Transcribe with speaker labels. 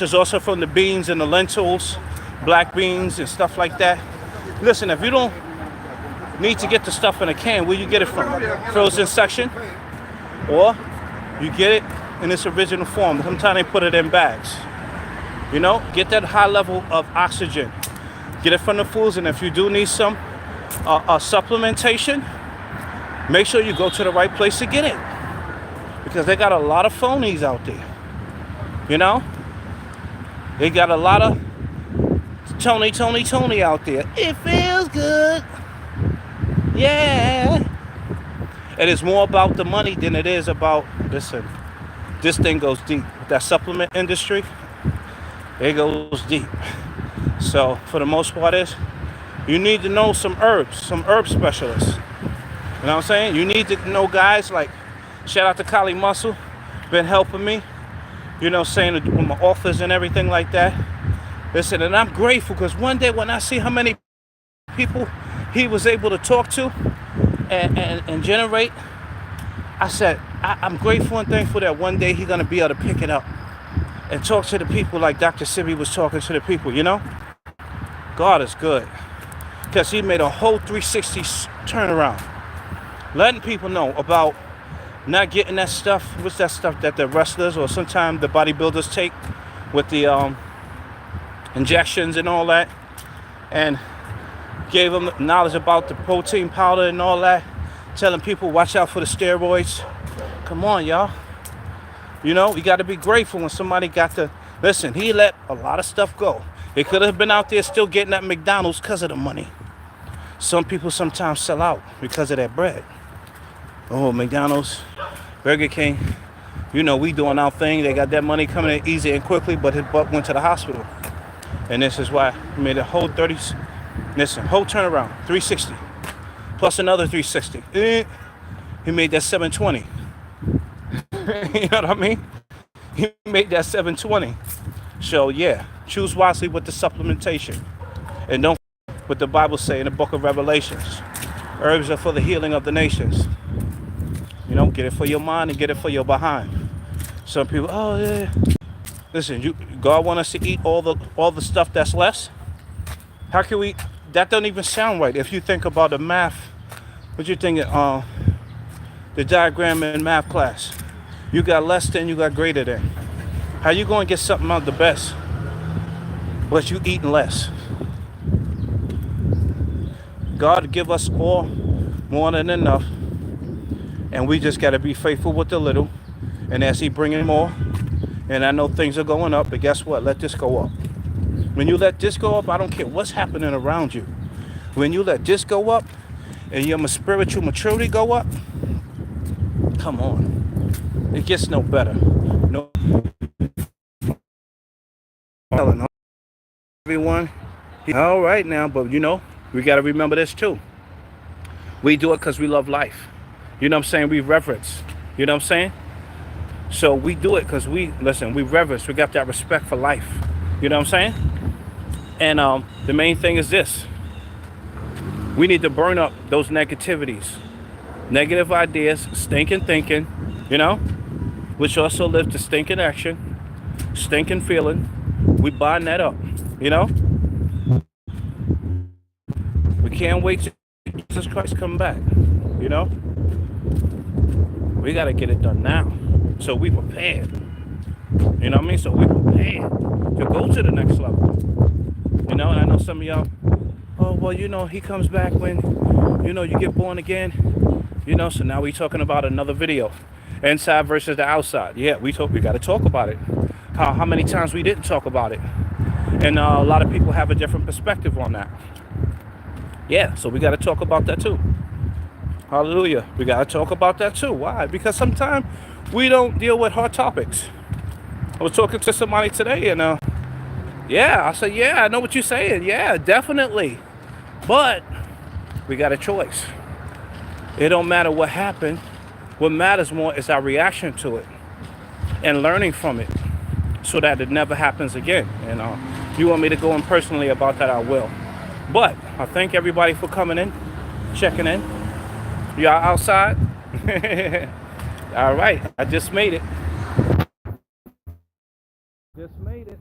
Speaker 1: is also from the beans and the lentils, black beans and stuff like that. Listen, if you don't need to get the stuff in a can, where you get it from? Frozen section, or you get it in its original form. Sometimes they put it in bags. You know, get that high level of oxygen. Get it from the foods, and if you do need some supplementation, make sure you go to the right place to get it, because they got a lot of phonies out there. You know, they got a lot of Tony out there. It feels good. Yeah. It is more about the money than it is about, listen, this thing goes deep. That supplement industry, it goes deep. So for the most part you need to know some herb specialists. You know what I'm saying? You need to know guys like, shout out to Kali Muscle, been helping me, you know, saying with my offers and everything like that. Listen, and I'm grateful, because one day when I see how many people he was able to talk to and generate, I said, I'm grateful and thankful that one day he's going to be able to pick it up and talk to the people like Dr. Sibby was talking to the people, you know? God is good, because he made a whole 360 turnaround, letting people know about not getting that stuff. What's that stuff that the wrestlers or sometimes the bodybuilders take with the injections and all that, and gave them knowledge about the protein powder and all that, telling people watch out for the steroids. Come on, y'all. You know, you got to be grateful when somebody got to listen. He let a lot of stuff go. They could have been out there still getting at McDonald's because of the money. Some people sometimes sell out because of that bread. Oh, McDonald's, Burger King, you know, we doing our thing. They got that money coming in easy and quickly, but his butt went to the hospital. And this is why he made a whole whole turnaround, 360, plus another 360. He made that 720. You know what I mean? He made that 720. So yeah, choose wisely with the supplementation. And don't what the Bible say in the book of Revelations. Herbs are for the healing of the nations. You know, get it for your mind and get it for your behind. Some people, oh yeah. Listen, God want us to eat all the stuff that's less. How can we? That doesn't even sound right. If you think about the math, what you think? The diagram in math class. You got less than, you got greater than. How you going to get something out the best, but you eating less? God give us all more than enough, and we just got to be faithful with the little. And as He bringing more, and I know things are going up, but guess what? Let this go up. When you let this go up, I don't care what's happening around you. When you let this go up, and your spiritual maturity go up, come on, it gets no better. No, everyone. All right now, but you know, we got to remember this too. We do it because we love life. You know what I'm saying? We reverence. You know what I'm saying? So we do it because we reverence. We got that respect for life. You know what I'm saying? And the main thing is this. We need to burn up those negativities, negative ideas, stinking thinking, you know, which also lives to stinking action, stinking feeling. We bind that up, you know. We can't wait till Jesus Christ come back, you know. We got to get it done now, so we prepared. You know what I mean? So we prepared to go to the next level. You know, and I know some of y'all, oh, well, you know, He comes back when, you know, you get born again. You know, so now we talking about another video. Inside versus the outside. Yeah, we got to talk about it. How many times we didn't talk about it. And a lot of people have a different perspective on that. Yeah, so we got to talk about that too. Hallelujah. We got to talk about that too. Why? Because sometimes we don't deal with hard topics. I was talking to somebody today, and yeah, I said, yeah, I know what you're saying. Yeah, definitely. But we got a choice. It don't matter what happened. What matters more is our reaction to it and learning from it so that it never happens again. And if you want me to go in personally about that, I will. But I thank everybody for coming in, checking in. Y'all outside? All right, I just made it. just made it.